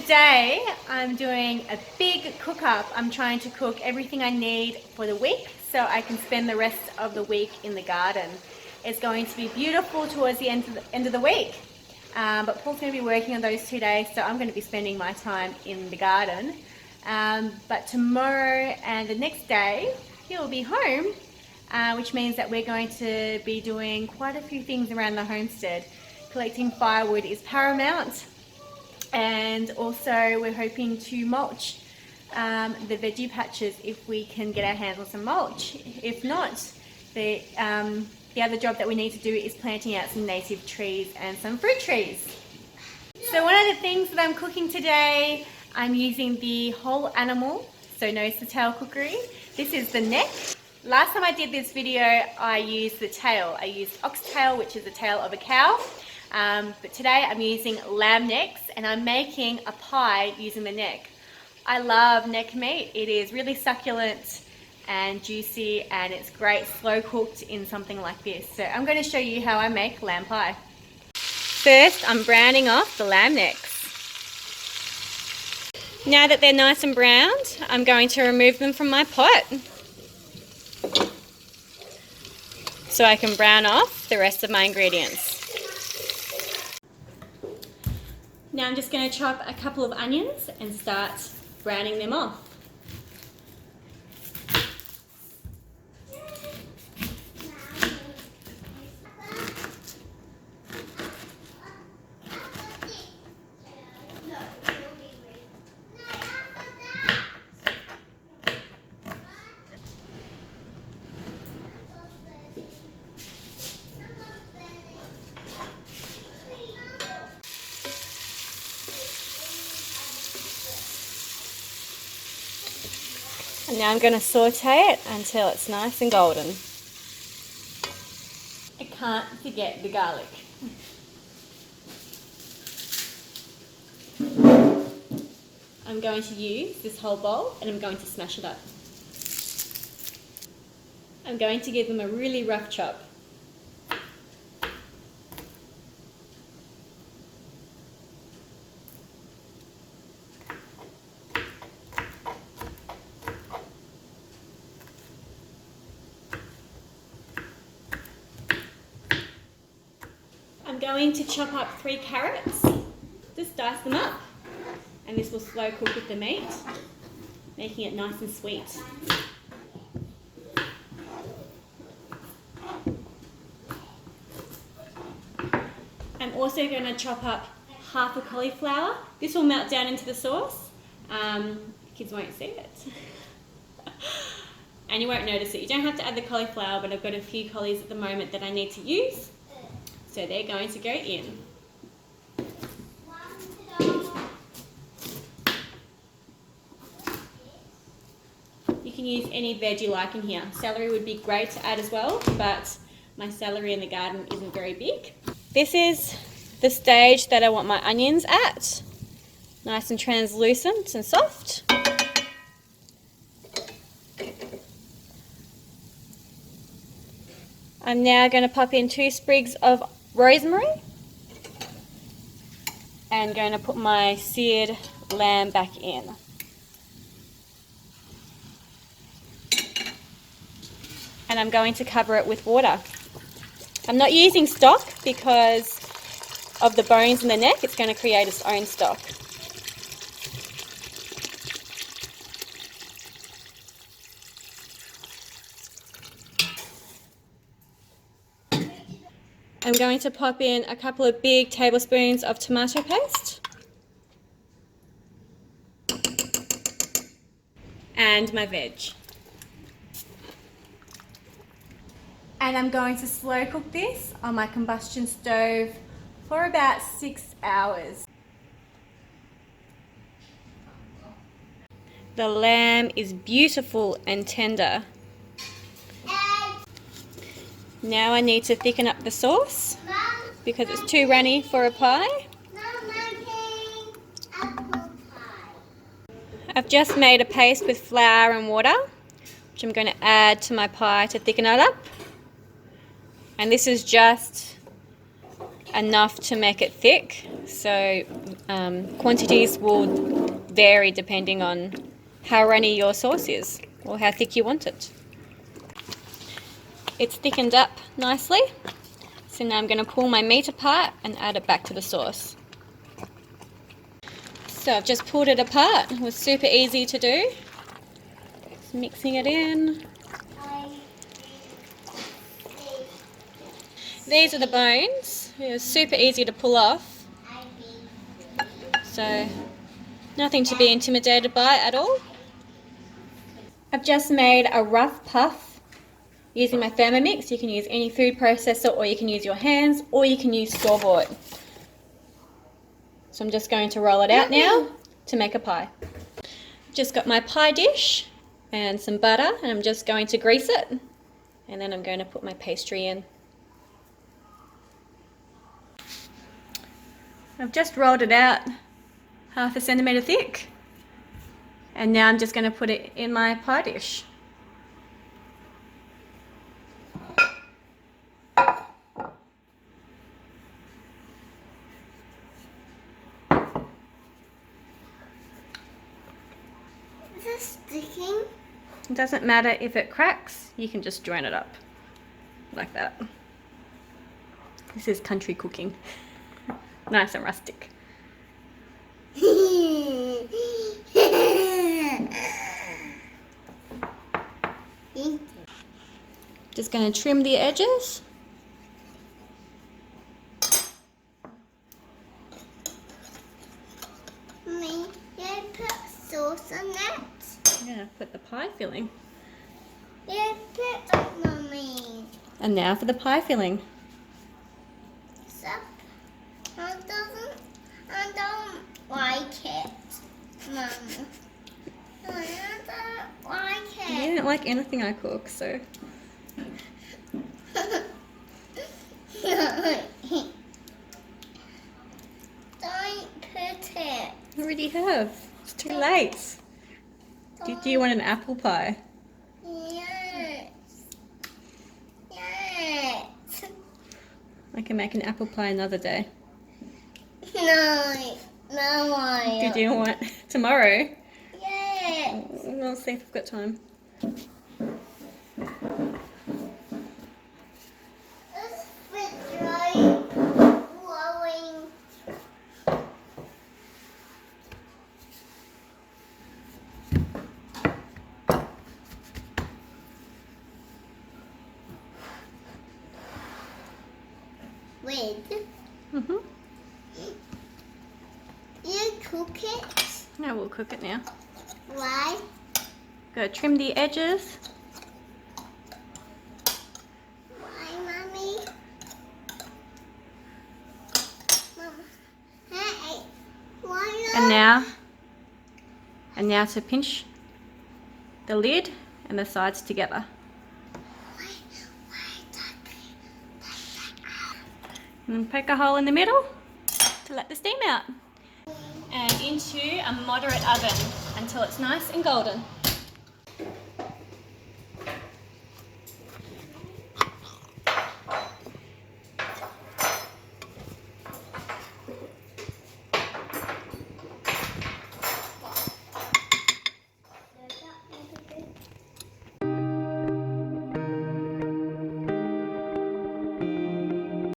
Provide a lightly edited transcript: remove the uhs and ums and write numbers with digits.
Today I'm doing a big cook up. I'm trying to cook everything I need for the week so I can spend the rest of the week in the garden. It's going to be beautiful towards the end of the week. But Paul's going to be working on those 2 days, so I'm going to be spending my time in the garden. But tomorrow and the next day he'll be home, which means that we're going to be doing quite a few things around the homestead. Collecting firewood is paramount. And also we're hoping to mulch the veggie patches if we can get our hands on some mulch. If not, the other job that we need to do is planting out some native trees and some fruit trees. So one of the things that I'm cooking today, I'm using the whole animal, so nose to tail cookery. This is the neck. Last time I did this video, I used the tail. I used oxtail, which is the tail of a cow. But today I'm using lamb necks and I'm making a pie using the neck. I love neck meat. It is really succulent and juicy, and it's great slow cooked in something like this. So I'm going to show you how I make lamb pie. First, I'm browning off the lamb necks. Now that they're nice and browned, I'm going to remove them from my pot so I can brown off the rest of my ingredients. Now I'm just going to chop a couple of onions and start browning them off. And now I'm going to saute it until it's nice and golden. I can't forget the garlic. I'm going to use this whole bowl and I'm going to smash it up. I'm going to give them a really rough chop. I'm going to chop up 3 carrots, just dice them up, and this will slow cook with the meat, making it nice and sweet. I'm also going to chop up half a cauliflower. This will melt down into the sauce. Kids won't see it. And you won't notice it. You don't have to add the cauliflower, but I've got a few collies at the moment that I need to use. So they're going to go in. You can use any veg you like in here. Celery would be great to add as well, but my celery in the garden isn't very big. This is the stage that I want my onions at. Nice and translucent and soft. I'm now going to pop in 2 sprigs of rosemary and going to put my seared lamb back in. And I'm going to cover it with water. I'm not using stock because of the bones in the neck. It's going to create its own stock. I'm going to pop in a couple of big tablespoons of tomato paste and my veg. And I'm going to slow cook this on my combustion stove for about 6 hours. The lamb is beautiful and tender. Now I need to thicken up the sauce because it's too runny for a pie. I've just made a paste with flour and water, which I'm going to add to my pie to thicken it up. And this is just enough to make it thick. So quantities will vary depending on how runny your sauce is or how thick you want it. It's thickened up nicely. So now I'm going to pull my meat apart and add it back to the sauce. So I've just pulled it apart. It was super easy to do. Just mixing it in. These are the bones. They're super easy to pull off. So nothing to be intimidated by at all. I've just made a rough puff using my Thermomix. You can use any food processor, or you can use your hands, or you can use store-bought. So I'm just going to roll it out now to make a pie. Just got my pie dish and some butter, and I'm just going to grease it, and then I'm going to put my pastry in. I've just rolled it out 1/2 centimetre thick, and now I'm just going to put it in my pie dish. Is it sticking? It doesn't matter if it cracks, you can just join it up like that. This is country cooking. Nice and rustic. Just going to trim the edges. Mommy, you put sauce on it? Yeah, put the pie filling. You put it, Mommy. And now for the pie filling. So, I don't like it, Mum. I don't like You it. didn't like anything I cook, so. Don't put it. I already have. It's too late. Do you want an apple pie? Yes. Yes. I can make an apple pie another day. No. No, I Did you want tomorrow? Yes. We'll see if we've got time. This fridge right blowing. Wait. Mhm. You cook it? Now we'll cook it now. Why? Go trim the edges. Why, Mommy? Mama. Hey. Why not? And now to pinch the lid and the sides together. And poke a hole in the middle to let the steam out. And into a moderate oven until it's nice and golden.